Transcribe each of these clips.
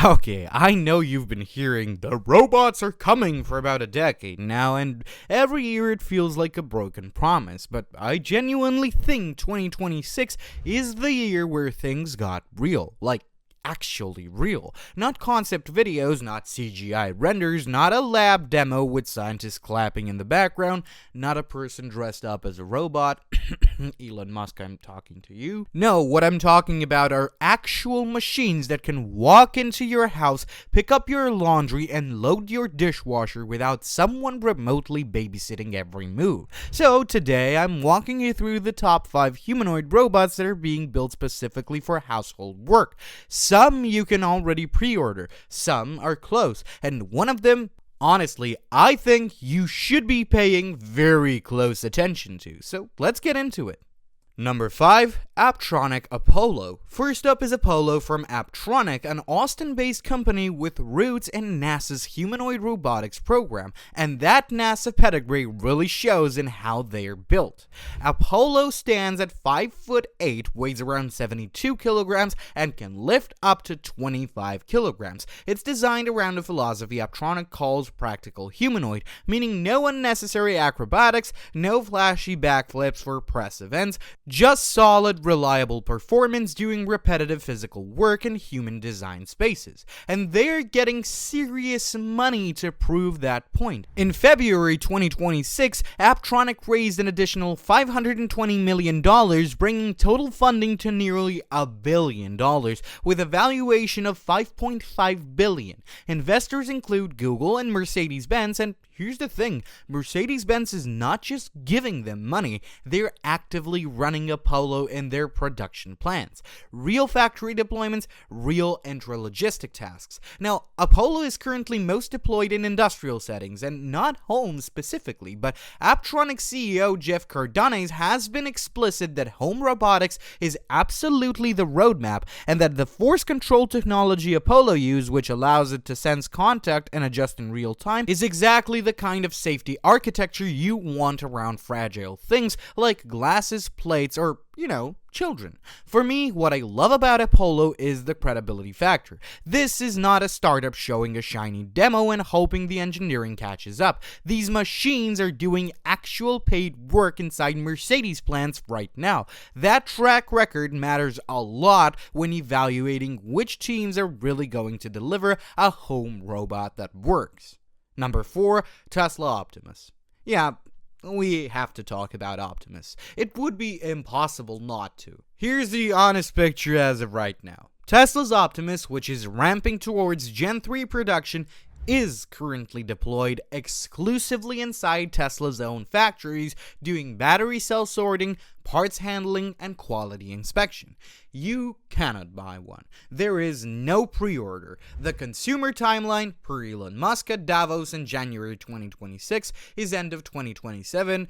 Okay, I know you've been hearing the robots are coming for about a decade now, and every year it feels like a broken promise, but I genuinely think 2026 is the year where things got real, like actually real. Not concept videos, not CGI renders, not a lab demo with scientists clapping in the background, not a person dressed up as a robot. Elon Musk, I'm talking to you. No, what I'm talking about are actual machines that can walk into your house, pick up your laundry, and load your dishwasher without someone remotely babysitting every move. So today, I'm walking you through the top 5 humanoid robots that are being built specifically for household work. Some you can already pre-order, some are close, and one of them, honestly, I think you should be paying very close attention to. So let's get into it. Number 5, Apptronik Apollo. First up is Apollo from Apptronik, an Austin-based company with roots in NASA's humanoid robotics program, and that NASA pedigree really shows in how they're built. Apollo stands at 5'8", weighs around 72 kilograms, and can lift up to 25 kilograms. It's designed around a philosophy Apptronik calls practical humanoid, meaning no unnecessary acrobatics, no flashy backflips for press events, just solid, reliable performance doing repetitive physical work in human design spaces. And they're getting serious money to prove that point. In February 2026, Apptronik raised an additional $520 million, bringing total funding to nearly $1 billion, with a valuation of $5.5 billion. Investors include Google and Mercedes-Benz, and here's the thing, Mercedes-Benz is not just giving them money, they're actively running Apollo in their production plans. Real factory deployments, real intralogistic tasks. Now, Apollo is currently most deployed in industrial settings, and not homes specifically, but Apptronik CEO Jeff Cardones has been explicit that home robotics is absolutely the roadmap, and that the force control technology Apollo uses, which allows it to sense contact and adjust in real time, is exactly the kind of safety architecture you want around fragile things like glasses, plates, or, children. For me, what I love about Apollo is the credibility factor. This is not a startup showing a shiny demo and hoping the engineering catches up. These machines are doing actual paid work inside Mercedes plants right now. That track record matters a lot when evaluating which teams are really going to deliver a home robot that works. Number 4, Tesla Optimus. Yeah, we have to talk about Optimus. It would be impossible not to. Here's the honest picture as of right now. Tesla's Optimus, which is ramping towards Gen 3 production, is currently deployed exclusively inside Tesla's own factories, doing battery cell sorting, parts handling, and quality inspection. You cannot buy one. There is no pre-order. The consumer timeline, per Elon Musk at Davos in January 2026, is end of 2027,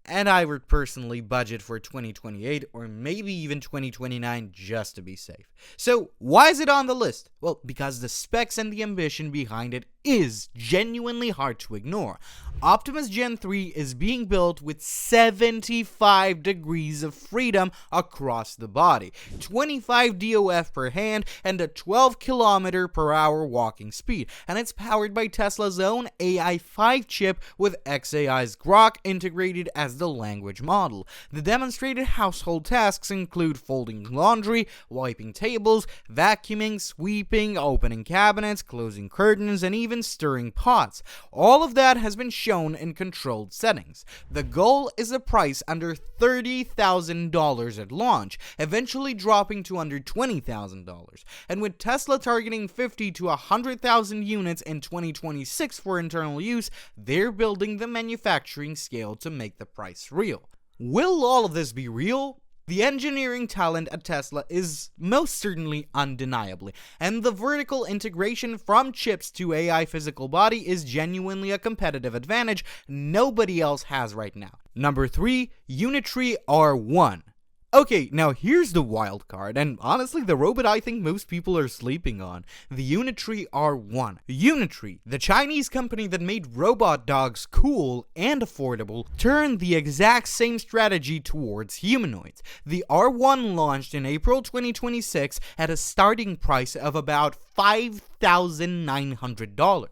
and I would personally budget for 2028 or maybe even 2029 just to be safe. So why is it on the list? Well, because the specs and the ambition behind it is genuinely hard to ignore. Optimus Gen 3 is being built with 75 degrees of freedom across the body, 25 DOF per hand, and a 12 km per hour walking speed, and it's powered by Tesla's own AI5 chip with xAI's Grok integrated as the language model. The demonstrated household tasks include folding laundry, wiping tables, vacuuming, sweeping, opening cabinets, closing curtains, and even stirring pots. All of that has been shown in controlled settings. The goal is a price under $30,000 at launch, eventually dropping to under $20,000. And with Tesla targeting 50 to 100,000 units in 2026 for internal use, they're building the manufacturing scale to make the price real. Will all of this be real? The engineering talent at Tesla is most certainly undeniably, and the vertical integration from chips to AI physical body is genuinely a competitive advantage nobody else has right now. Number 3, Unitree R1. Okay, now here's the wild card, and honestly the robot I think most people are sleeping on, the Unitree R1. Unitree, the Chinese company that made robot dogs cool and affordable, turned the exact same strategy towards humanoids. The R1 launched in April 2026 at a starting price of about $5,900.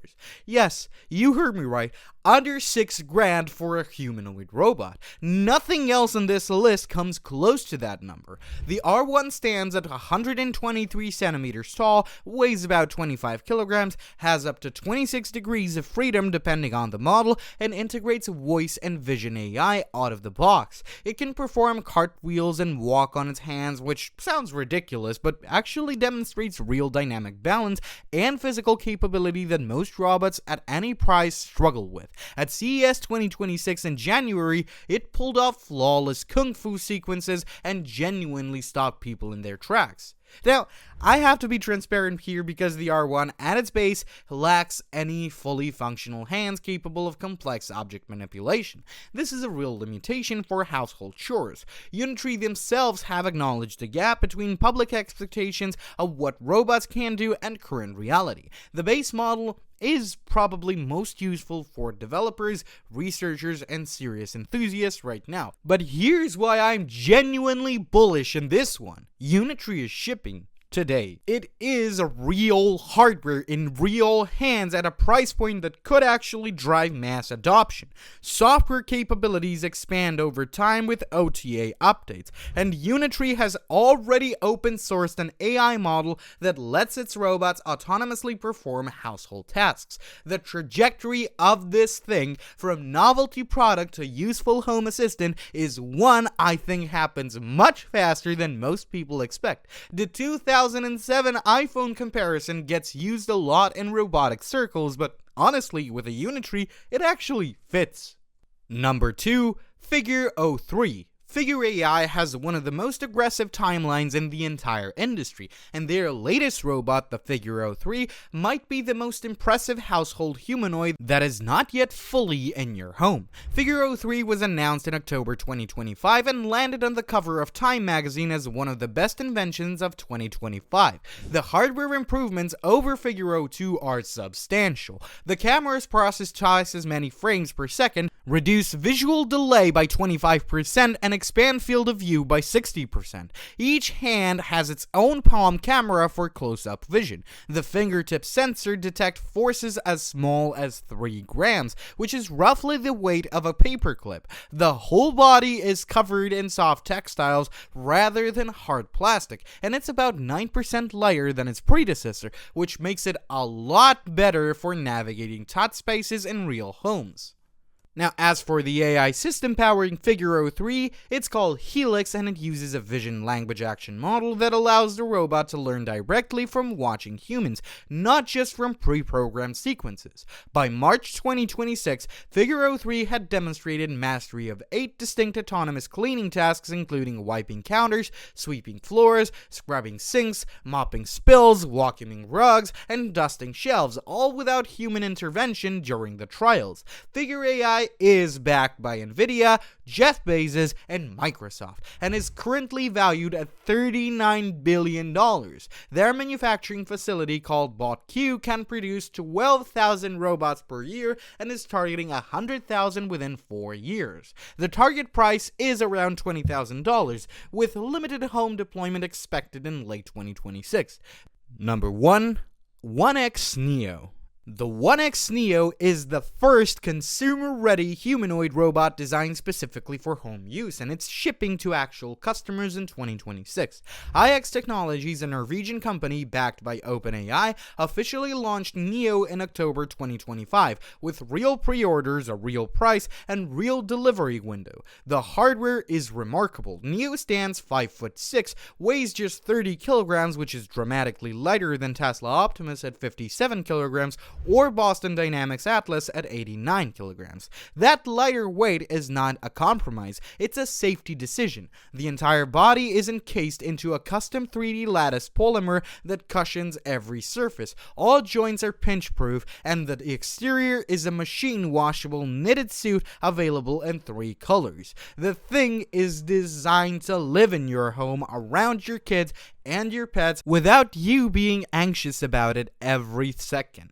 Yes, you heard me right. Under $6,000 for a humanoid robot. Nothing else on this list comes close to that number. The R1 stands at 123 centimeters tall, weighs about 25 kilograms, has up to 26 degrees of freedom depending on the model, and integrates voice and vision AI out of the box. It can perform cartwheels and walk on its hands, which sounds ridiculous, but actually demonstrates real dynamic balance and physical capability that most robots at any price struggle with. At CES 2026 in January, it pulled off flawless kung fu sequences and genuinely stopped people in their tracks. Now, I have to be transparent here because the R1 at its base lacks any fully functional hands capable of complex object manipulation. This is a real limitation for household chores. Unitree themselves have acknowledged the gap between public expectations of what robots can do and current reality. The base model is probably most useful for developers, researchers, and serious enthusiasts right now. But here's why I'm genuinely bullish in this one. Unitree is shipping today. It is real hardware in real hands at a price point that could actually drive mass adoption. Software capabilities expand over time with OTA updates, and Unitree has already open sourced an AI model that lets its robots autonomously perform household tasks. The trajectory of this thing from novelty product to useful home assistant is one I think happens much faster than most people expect. The 2007 iPhone comparison gets used a lot in robotic circles, but honestly, with a Unitree, it actually fits. Number 2, Figure 03. Figure AI has one of the most aggressive timelines in the entire industry, and their latest robot, the Figure 03, might be the most impressive household humanoid that is not yet fully in your home. Figure 03 was announced in October 2025 and landed on the cover of Time magazine as one of the best inventions of 2025. The hardware improvements over Figure 02 are substantial. The cameras process twice as many frames per second, reduce visual delay by 25%, and expand field of view by 60%. Each hand has its own palm camera for close-up vision. The fingertip sensor detects forces as small as 3 grams, which is roughly the weight of a paperclip. The whole body is covered in soft textiles rather than hard plastic, and it's about 9% lighter than its predecessor, which makes it a lot better for navigating tight spaces in real homes. Now, as for the AI system powering Figure 03, it's called Helix, and it uses a vision language action model that allows the robot to learn directly from watching humans, not just from pre-programmed sequences. By March 2026, Figure 03 had demonstrated mastery of 8 distinct autonomous cleaning tasks, including wiping counters, sweeping floors, scrubbing sinks, mopping spills, vacuuming rugs, and dusting shelves, all without human intervention during the trials. Figure AI is backed by Nvidia, Jeff Bezos, and Microsoft, and is currently valued at $39 billion. Their manufacturing facility called BotQ can produce 12,000 robots per year and is targeting 100,000 within 4 years. The target price is around $20,000, with limited home deployment expected in late 2026. Number 1, 1X Neo. The 1X Neo is the first consumer-ready humanoid robot designed specifically for home use, and it's shipping to actual customers in 2026. IX Technologies, a Norwegian company backed by OpenAI, officially launched Neo in October 2025, with real pre-orders, a real price, and real delivery window. The hardware is remarkable. Neo stands 5'6", weighs just 30 kilograms, which is dramatically lighter than Tesla Optimus at 57 kilograms, or Boston Dynamics Atlas at 89 kilograms. That lighter weight is not a compromise, it's a safety decision. The entire body is encased into a custom 3D lattice polymer that cushions every surface. All joints are pinch-proof, and the exterior is a machine-washable knitted suit available in 3 colors. The thing is designed to live in your home, around your kids and your pets, without you being anxious about it every second.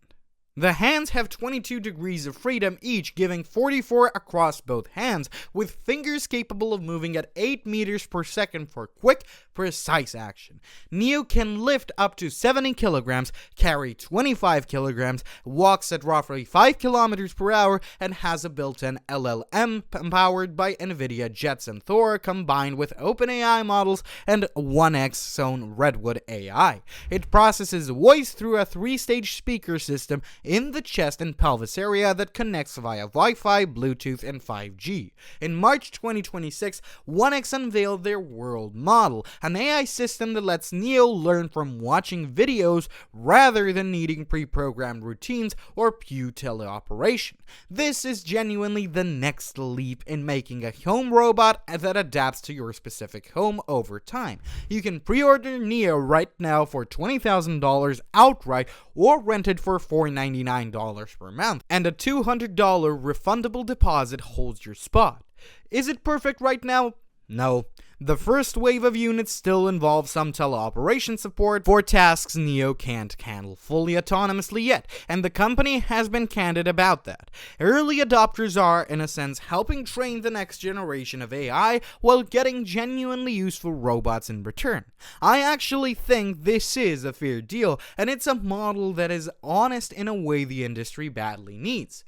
The hands have 22 degrees of freedom each, giving 44 across both hands, with fingers capable of moving at 8 meters per second for quick, precise action. Neo can lift up to 70 kilograms, carry 25 kilograms, walks at roughly 5 kilometers per hour, and has a built-in LLM powered by NVIDIA Jetson Thor combined with OpenAI models and 1X's own Redwood AI. It processes voice through a 3-stage speaker system in the chest and pelvis area that connects via Wi-Fi, Bluetooth, and 5G. In March 2026, 1X unveiled their world model, an AI system that lets Neo learn from watching videos rather than needing pre-programmed routines or pure teleoperation. This is genuinely the next leap in making a home robot that adapts to your specific home over time. You can pre-order Neo right now for $20,000 outright or rent it for $499 per month, and a $200 refundable deposit holds your spot. Is it perfect right now? No. The first wave of units still involves some teleoperation support for tasks Neo can't handle fully autonomously yet, and the company has been candid about that. Early adopters are, in a sense, helping train the next generation of AI while getting genuinely useful robots in return. I actually think this is a fair deal, and it's a model that is honest in a way the industry badly needs.